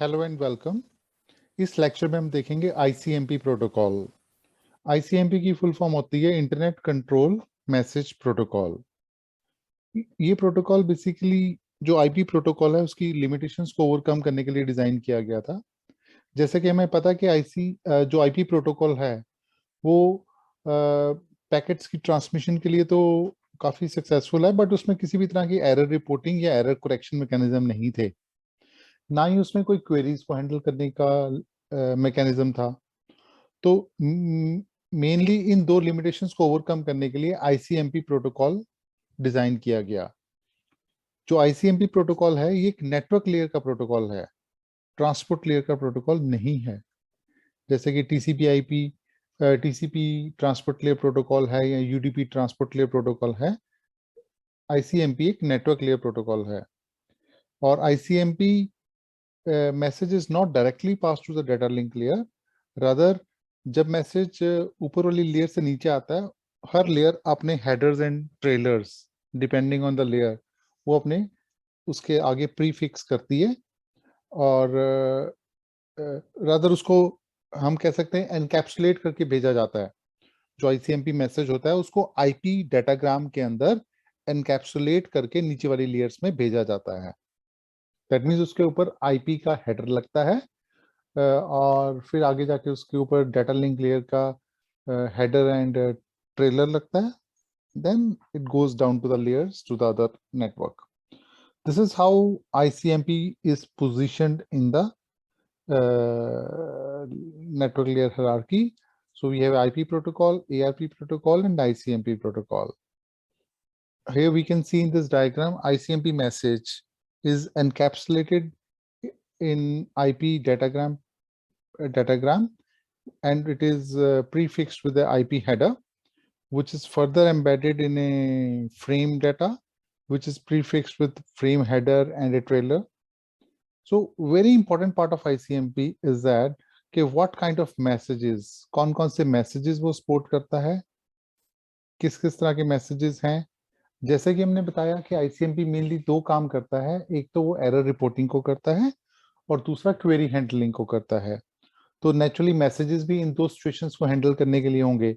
Hello and welcome. इस lecture में हम देखेंगे आईसीएमपी प्रोटोकॉल। आईसीएमपी की फुल फॉर्म होती है इंटरनेट कंट्रोल मैसेज प्रोटोकॉल। ये प्रोटोकॉल बेसिकली जो आईपी प्रोटोकॉल है उसकी लिमिटेशंस को ओवरकम करने के लिए डिजाइन किया गया था। जैसे कि हमें पता है कि जो आईपी प्रोटोकॉल है वो पैकेट्स की ट्रांसमिशन के लिए तो काफी सक्सेसफुल है, बट उसमें किसी भी तरह की एरर रिपोर्टिंग या एरर करेक्शन मैकेनिज्म नहीं थे, ना ही उसमें कोई क्वेरीज को हैंडल करने का मैकेनिज्म था। तो मेनली इन दो लिमिटेशंस को ओवरकम करने के लिए आईसीएमपी प्रोटोकॉल डिजाइन किया गया। जो आईसीएमपी प्रोटोकॉल है ये एक नेटवर्क लेयर का प्रोटोकॉल है, ट्रांसपोर्ट लेयर का प्रोटोकॉल नहीं है। जैसे कि टीसीपी ट्रांसपोर्ट लेयर प्रोटोकॉल है या यूडीपी ट्रांसपोर्ट लेयर प्रोटोकॉल है, आईसीएमपी एक नेटवर्क लेयर प्रोटोकॉल है। और ICMP message is not directly pass to the data link layer, rather जब मैसेज ऊपर वाली लेयर से नीचे आता है, हर लेयर अपने headers and trailers depending on the layer वो अपने उसके आगे प्रीफिक्स करती है, और रादर उसको हम कह सकते हैं एनकैप्सुलेट करके भेजा जाता है। जो आईसीएमपी मैसेज होता है उसको आईपी डाटाग्राम के अंदर एनकैप्सुलेट करके नीचे वाली लेयर्स में भेजा जाता है। दैट मीन्स उसके ऊपर आईपी का हेडर लगता है, और फिर आगे जाके उसके ऊपर डाटा लिंक लेयर का हेडर एंड ट्रेलर लगता है। Then it goes down to the layers to the other network. This is how ICMP is positioned in the network layer hierarchy. So we have IP protocol, ARP protocol, and ICMP protocol. Here we can see in this diagram, ICMP message is encapsulated in IP datagram, and it is prefixed with the IP header, which is further embedded in a frame data, which is prefixed with frame header and a trailer. So very important part of ICMP is that कि what kind of messages, कौन-कौन से messages वो support करता है, किस-किस तरह के messages हैं। जैसे कि हमने बताया कि ICMP mainly दो काम करता है, एक तो वो error reporting को करता है और दूसरा query handling को करता है। तो naturally messages भी इन दो situations को handle करने के लिए होंगे।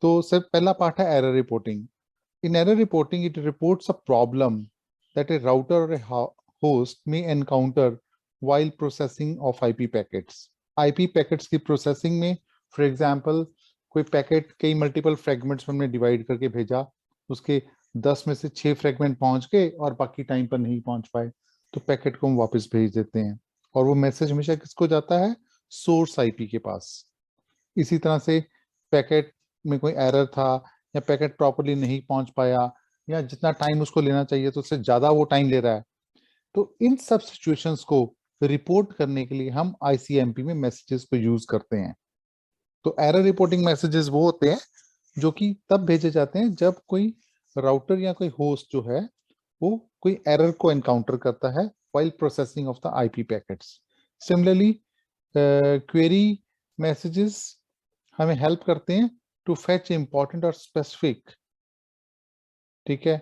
तो सर पहला पार्ट है error reporting. In error reporting, it reports a problem that a router or a host may encounter while processing of IP packets. IP packets की processing में, for example, कोई पैकेट कई मल्टीपल फ्रेगमेंट्स में हमने divide करके भेजा, उसके 10 में से 6 फ्रेगमेंट पहुंच गए और बाकी टाइम पर नहीं पहुंच पाए, तो पैकेट को हम वापस भेज देते हैं, और वो मैसेज हमेशा किसको जाता है, सोर्स आईपी के पास। इसी तरह से पैकेट में कोई एरर था या पैकेट प्रॉपर्ली नहीं पहुंच पाया या जितना टाइम उसको लेना चाहिए तो उससे ज्यादा वो टाइम ले रहा है, तो इन सब सिचुएशंस को रिपोर्ट करने के लिए हम आईसीएमपी में मैसेजेस को यूज करते हैं। तो एरर रिपोर्टिंग मैसेजेस वो होते हैं जो कि तब भेजे जाते हैं जब कोई राउटर या कोई होस्ट जो है वो कोई एरर को एनकाउंटर करता है while processing of the IP packets. Similarly query messages हमें हेल्प करते हैं टू फेच इंपॉर्टेंट और स्पेसिफिक, ठीक है,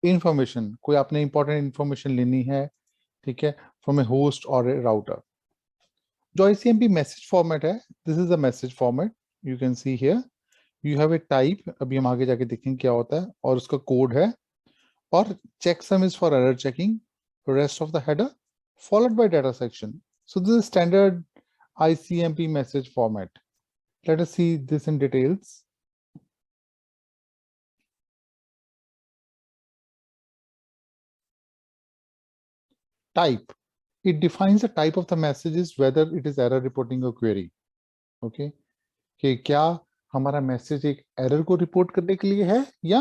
इंफॉर्मेशन, कोई आपने इंपॉर्टेंट इंफॉर्मेशन लेनी है, ठीक है, फ्रॉम ए होस्ट और ए राउटर। जो आईसीएमपी मैसेज फॉर्मेट है, this is a message format, you can see here, you have a type, अभी हम आगे जाके देखेंगे क्या होता है, और उसका कोड है, और checksum is for error checking, rest of the header followed by data section. So this is standard ICMP message format. Let us see this in details. Type. It defines the type of the messages, whether it is error reporting or query. Okay. कि क्या हमारा message एक error को report करने के लिए है या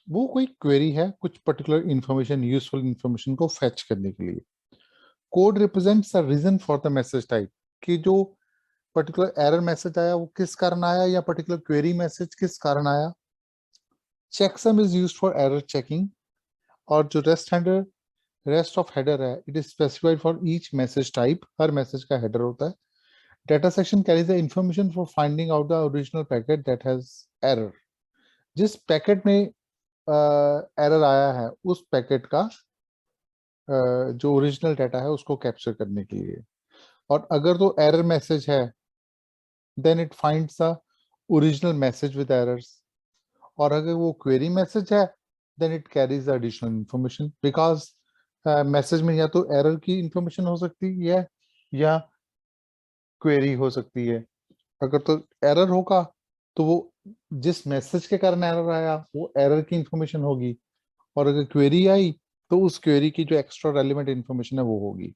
वो कोई क्वेरी है, कुछ पर्टिकुलर इंफॉर्मेशन, यूजफुल इंफॉर्मेशन को फैच करने के लिए। Code represents the reason for the message type, कि जो पर्टिकुलर एरर मैसेज आया वो किस कारण आया या पर्टिकुलर क्वेरी मैसेज किस कारण आया। Checksum is used for error checking, और जो रेस्ट ऑफ हेडर है, it is specified for each message type, her message का हेडर होता है। Data section carries the information for finding out the original packet that has error. जिस packet में error आया है उस पैकेट का जो ओरिजिनल डाटा है उसको कैप्चर करने के लिए। और अगर तो एरर मैसेज है then it finds the original message with errors, और अगर वो क्वेरी मैसेज है then it carries additional information, because message में या तो एरर की इंफॉर्मेशन हो सकती है या क्वेरी हो सकती है। अगर तो एरर होगा तो वो जिस मैसेज के कारण एरर आया वो एरर की इंफॉर्मेशन होगी, और अगर क्वेरी आई तो उस क्वेरी की जो एक्स्ट्रा रेलिवेंट इंफॉर्मेशन है वो होगी।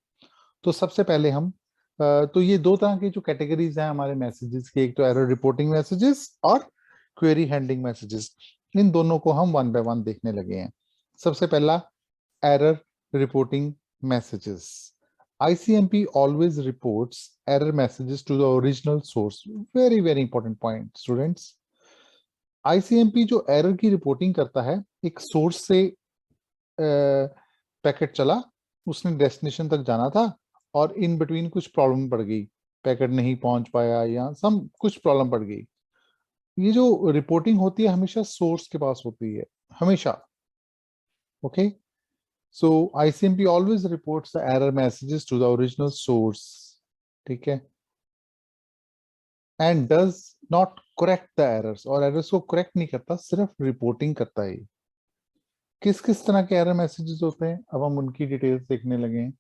तो सबसे पहले हम तो ये दो तरह की जो कैटेगरीज हैं हमारे मैसेजेस की, एक तो एरर रिपोर्टिंग मैसेजेस और क्वेरी हैंडलिंग मैसेजेस। इन दोनों को हम वन बाय वन देखने लगे हैं। सबसे पहला error reporting messages. ICMP always reports error messages to the original source. Very, very important point, students. ICMP जो error की रिपोर्टिंग करता है, एक सोर्स से पैकेट चला, उसने डेस्टिनेशन तक जाना था और इन बिटवीन कुछ प्रॉब्लम पड़ गई, पैकेट नहीं पहुंच पाया या सम कुछ प्रॉब्लम पड़ गई। ये जो रिपोर्टिंग होती है हमेशा सोर्स के पास होती है, हमेशा। Okay, so ICMP always reports the error messages to the original source, ठीक है, and does not correct the errors, और errors को correct नहीं करता, सिर्फ रिपोर्टिंग करता है। किस किस तरह के error messages होते हैं अब हम उनकी डिटेल्स देखने लगे हैं।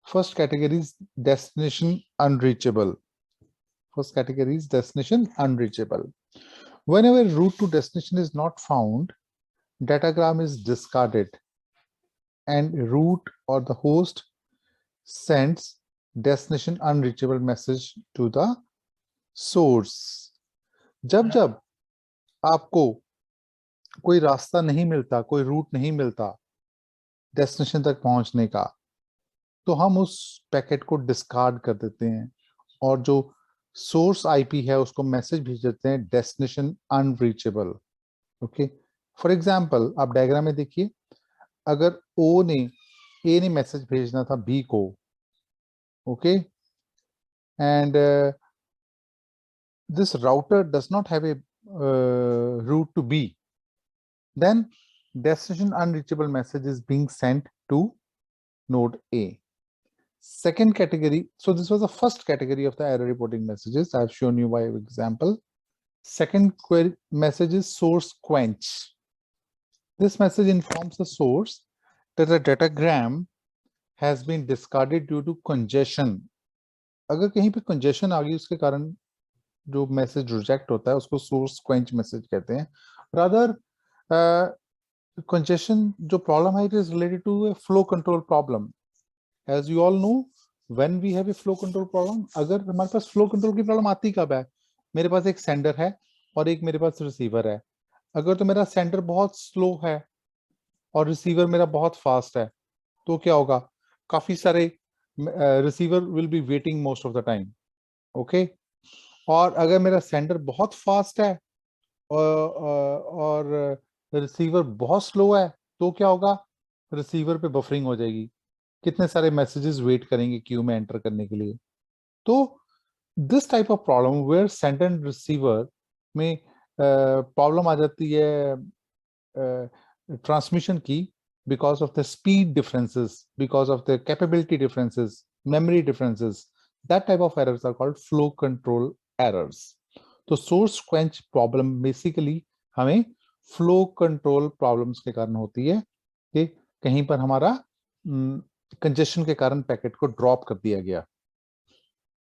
First category is destination unreachable. First category is destination unreachable. Whenever route to destination is not found, datagram is discarded and root or the host sends destination unreachable message to the source. जब जब आपको कोई रास्ता नहीं मिलता, कोई root नहीं मिलता डेस्टिनेशन तक पहुंचने का, तो हम उस पैकेट को डिस्कार्ड कर देते हैं और जो सोर्स आईपी है उसको मैसेज भेज देते हैं destination unreachable. Okay, for example आप डायग्राम में देखिए, अगर ए ने मैसेज भेजना था बी को, okay, and this router does not have a route to B, then destination unreachable message is being sent to node A. Second category, so this was the first category of the error reporting messages. I've shown you by example. Second query message is source quench. This message informs the source that the datagram has been discarded due to congestion. अगर कहीं पे congestion आ गई उसके कारण जो message reject होता है उसको सोर्स क्वेंच मैसेज कहते हैं। रादर कंजेशन जो प्रॉब्लम है it is related to a flow control problem. As you all know, when we have a flow control problem, अगर हमारे पास फ्लो कंट्रोल की प्रॉब्लम आती कब है, मेरे पास एक सेंडर है और एक मेरे पास रिसीवर है। अगर तो मेरा सेंडर बहुत स्लो है और रिसीवर मेरा बहुत फास्ट है तो क्या होगा, काफी सारे receiver will be waiting most of the time. Okay, और अगर मेरा सेंडर बहुत फास्ट है और रिसीवर बहुत स्लो है तो क्या होगा, रिसीवर पे बफरिंग हो जाएगी, कितने सारे मैसेजेस वेट करेंगे क्यू में एंटर करने के लिए। तो this type of problem where sender and receiver में प्रॉब्लम आ जाती है ट्रांसमिशन की, because of the speed differences, because of the capability differences, memory differences, that type of errors are called flow control errors. तो source quench problem basically हमें flow control problems के कारण होती है कि कहीं पर हमारा कंजेशन के कारण पैकेट को ड्रॉप कर दिया गया।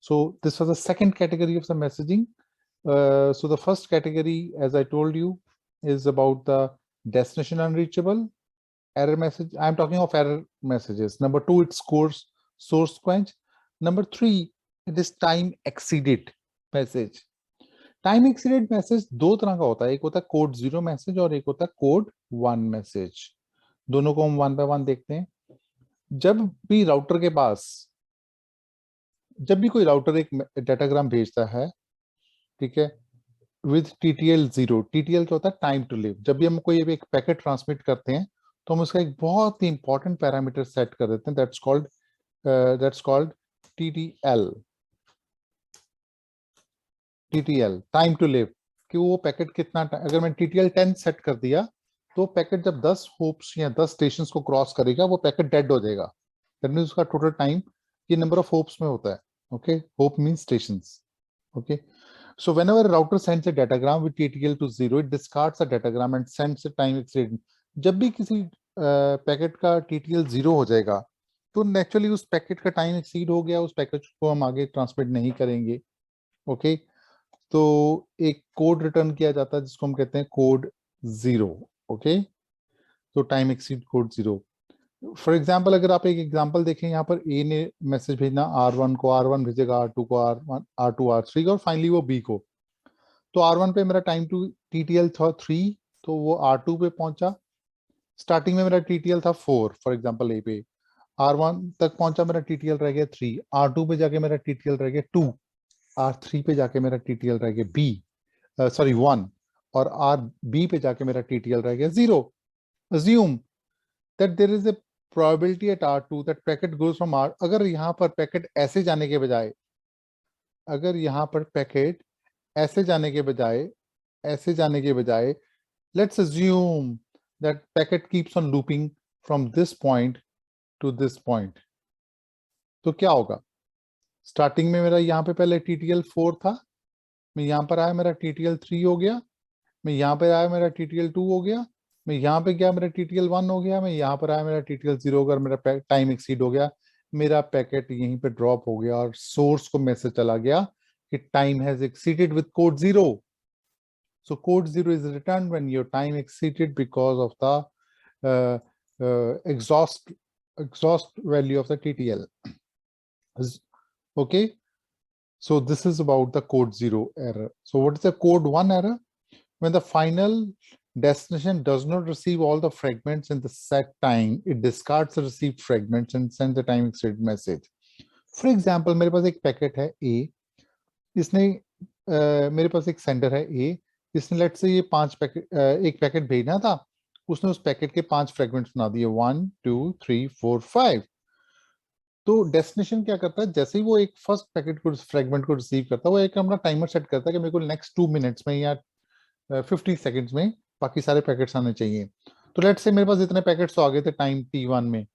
So this was the second category of the messaging. So the first category, as I told you, is about the destination unreachable error message. I'm talking of error messages. Number two, it's source quench. Number three, it is time exceeded message. Time exceeded message दो तरह का होता है, एक होता है code 0 message और एक होता है कोड 1 मैसेज। दोनों को हम वन बाय वन देखते हैं। जब भी राउटर के पास, जब भी कोई राउटर एक डाटाग्राम भेजता है, ठीक है, विद TTL 0, TTL क्या होता है, टाइम टू लिव। जब भी हम कोई एक पैकेट ट्रांसमिट करते हैं तो हम उसका एक बहुत ही इंपॉर्टेंट पैरामीटर सेट कर देते हैं, that's called TTL, time to live, कि वो पैकेट कितना, अगर मैं TTL 10 सेट कर दिया तो पैकेट जब 10 होप्स या 10 स्टेशंस को क्रॉस करेगा वो पैकेट डेड हो जाएगा। दैट मींस उसका टोटल टाइम ये नंबर ऑफ होप्स में होता है. Okay, hope means stations. Okay, so whenever a router sends a datagram with TTL to 0, it discards the datagram and sends a time exceed. जब भी किसी packet का TTL 0 हो जाएगा तो नेचुरली उस पैकेट का टाइम एक्सीड हो गया, उस पैकेट को हम आगे ट्रांसमिट नहीं करेंगे. ओके, तो एक कोड रिटर्न किया जाता है जिसको हम कहते हैं कोड 0. ओके, तो time exceed code 0. For example अगर आप एक एग्जाम्पल देखें, यहाँ पर ए ने मैसेज भेजना R1 को, R1 भेजेगा R2 को, R1 R2 R3 को और फाइनली वो B को. तो R1 पे मेरा टाइम टू TTL था 3, तो वो R2 पे पहुंचा. स्टार्टिंग में मेरा TTL था 4 फॉर एग्जांपल A पे, R1 तक पहुंचा, मेरा TTL रह गया 3, R2 पे जाके मेरा TTL रह गया 2, R3 पे जाके मेरा TTL रह गया 1 और RB पे जाके मेरा TTL रह गया 0. Assume that there is a probability at R2 that packet goes from R. अगर यहाँ पर पैकेट ऐसे जाने के बजाय, अगर यहाँ पर पैकेट ऐसे जाने के बजाय, ऐसे जाने के बजाय, let's assume that packet keeps on looping from this point to this point. तो क्या होगा? स्टार्टिंग में मेरा यहाँ पे पहले TTL 4 था, मैं यहाँ पर आया मेरा TTL 3 हो गया, मैं यहाँ पर आया मेरा TTL 2 हो गया, मैं यहाँ पे गया मेरा TTL 1 हो गया, मैं यहाँ पर आया मेरा TTL 0 हो गया, मेरा टाइम एक्सीड हो गया, मेरा पैकेट यहीं पे ड्रॉप हो गया और सोर्स को मैसेज चला गया कि time has exceeded with code 0. So code 0 is returned when your time exceeded because of the exhaust value of the TTL. Okay, so this is about the code 0 error. So what is the code 1 error? When the final destination does not receive all the fragments in the set time, it discards the received fragments and sends the time exceeded message. For example, मेरे पास एक packet है A, इसने मेरे पास एक sender है A, इसने late से ये 5 पैकेट एक पैकेट भेजना था, उसने उस पैकेट के 5 फ्रेगमेंट्स बना दिए 1 2 3 4 5. तो डेस्टिनेशन क्या करता है, जैसे ही वो एक फर्स्ट पैकेट को फ्रेगमेंट को रिसीव करता है, वो एक अपना टाइमर सेट करता है कि मेरे को नेक्स्ट 2 मिनट्स में या 50 सेकंड्स में बाकी सारे पैकेट्स आने चाहिए. तो लेट से मेरे पास इतने पैकेट्स तो आ गए थे टाइम T1 में,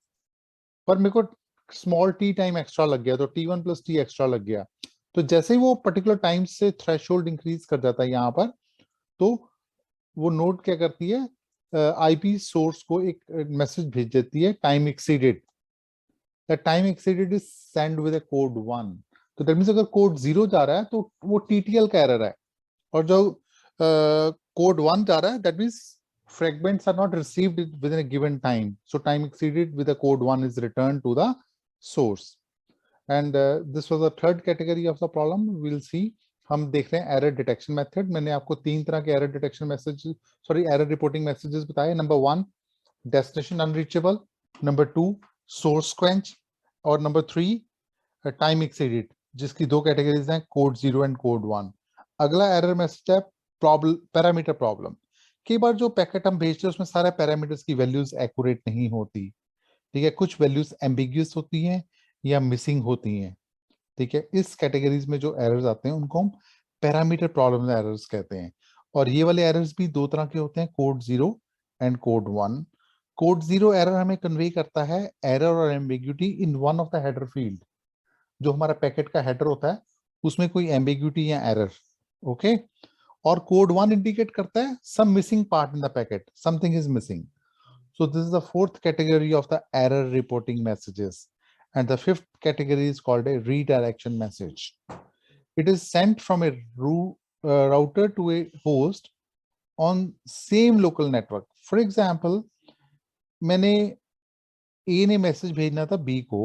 पर मेरे को स्मॉल t टाइम एक्स्ट्रा लग गया, तो T1 प्लस t एक्स्ट्रा लग गया. तो जैसे ही वो पर्टिकुलर टाइम से थ्रेशोल्ड इंक्रीज कर जाता है यहाँ पर, तो वो नोट क्या करती है, आईपी सोर्स को एक मैसेज भेज देती है time exceeded. The time exceeded is send with a code 1. तो दैट मींस अगर कोड 0 जा रहा है तो वो टीटीएल का एरर है, और जो कोड 1 जा रहा है that means fragments are not received within a given time, so time exceeded with the code 1 is returned to the source. And this was the third category of the problem. We'll see. हम देख रहे हैं error detection method. मैंने आपको 3 तरह के error detection message error reporting messages बताए. Number 1 destination unreachable, number 2 source quench, और नंबर 3 टाइम एक्सीडेड, जिसकी 2 कैटेगरीज हैं, कोड 0 एंड कोड 1. अगला एरर मैसेज है प्रॉब्लम, पैरामीटर प्रॉब्लम. कई बार जो पैकेट हम भेजते हैं उसमें सारे पैरामीटर्स की वैल्यूज एक्यूरेट नहीं होती. ठीक है, कुछ वैल्यूज एम्बिग्यूअस होती हैं या मिसिंग होती हैं. ठीक है, इस कैटेगरीज में जो एरर्स आते हैं उनको हम पैरामीटर प्रॉब्लम एरर्स कहते हैं. और ये वाले एरर्स भी 2 तरह के होते हैं, code 0 and code 1. Code 0 error हमें कन्वे करता है एरर और ambiguity in one of the header field. जो हमारा पैकेट का हेडर होता है उसमें कोई एम्बिग्यूटी या एरर. ओके, और कोड 1 इंडिकेट करता है some missing part in the packet, something is missing. So this is the 4th category of the error reporting messages, and the 5th category is called a redirection message. It is sent from a router to a host on same local network. For example, मैंने A ने message भेजना था B को,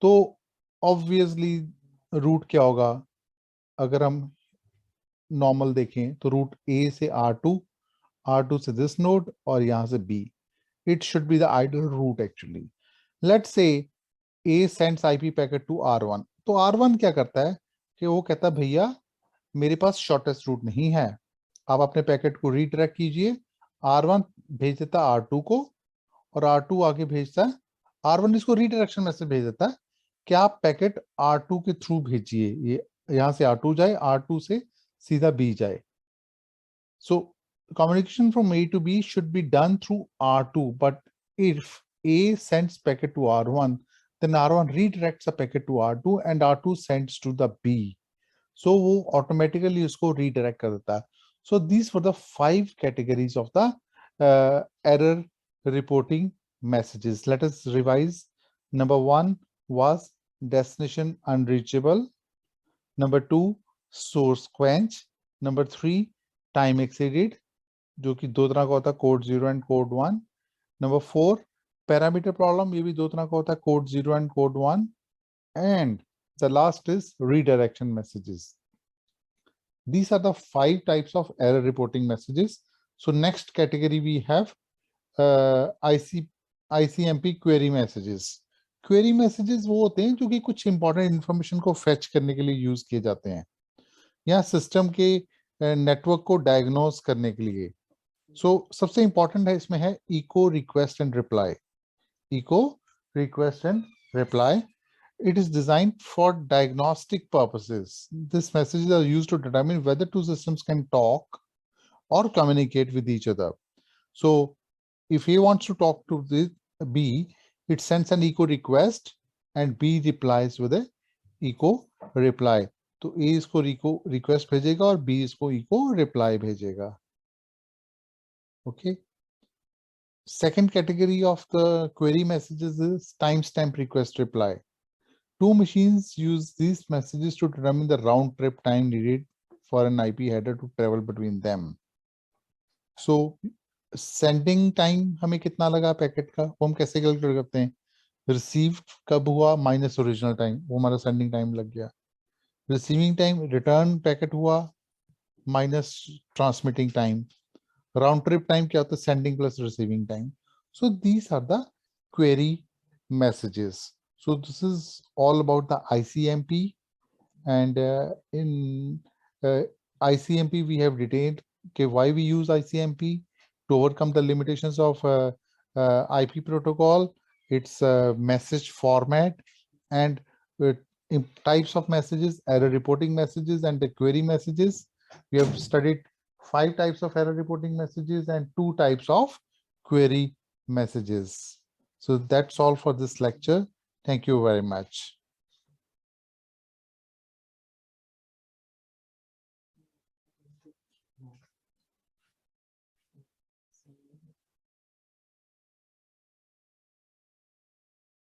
तो obviously root क्या होगा, अगर हम नॉर्मल देखें तो रूट A से R2 से दिस नोड और यहाँ से B. It should be the ideal route actually. Let's say A sends IP packet to R1. तो R1 क्या करता है कि वो कहता है भैया मेरे पास शॉर्टेस्ट रूट नहीं है, आप अपने पैकेट को रीडायरेक्ट कीजिए. R1 भेज देता है R2 को और R2 आगे भेजता है, R1 इसको रीडायरेक्शन मैसेज भेज देता है कि आप पैकेट R2 के थ्रू भेजिए, ये यहाँ से R2 जाए, R2 से सीधा B जाए. So communication from A to B should be done through R2, but if A sends packet to R1, then R1 redirects a packet to R2 and R2 sends to the B. So वो automatically उसको redirect कर देता है. So these were the 5 categories of the error reporting messages. Let us revise. Number 1 was destination unreachable. Number 2, source quench. Number 3, time exceeded, जो कि दो तरह का होता है, code 0 and code 1. Number 4, parameter problem, ये भी दो तरह का होता है, code 0 and code 1. And the last is redirection messages. These are the 5 types of error reporting messages. So next category we have ICMP query messages. Query messages वो होते हैं जो कि कुछ important information को fetch करने के लिए use किए जाते हैं या system के network को diagnose करने के लिए. So सबसे important है इसमें है echo request and reply. Echo request and reply. It is designed for diagnostic purposes. These messages are used to determine whether two systems can talk or communicate with each other. So if A wants to talk to the B, it sends an echo request and B replies with a echo reply. तो A इसको echo request भेजेगा और B इसको echo reply भेजेगा. Okay. Second category of the query messages is timestamp request reply. Two machines use these messages to determine the round trip time needed for an IP header to travel between them. So sending time हमें कितना लगा packet का, वो हम कैसे calculate करते हैं? Receive कब हुआ माइनस ओरिजिनल टाइम, वो हमारा सेंडिंग टाइम लग गया. रिसीविंग टाइम, रिटर्न पैकेट हुआ minus transmitting time. Round trip time क्या होता है? Sending plus receiving time. So these are the query messages. So this is all about the ICMP, and in ICMP we have detailed why we use ICMP to overcome the limitations of IP protocol, its message format, and types of messages, error reporting messages, and the query messages. We have studied 5 types of error reporting messages and 2 types of query messages. So that's all for this lecture. Thank you very much.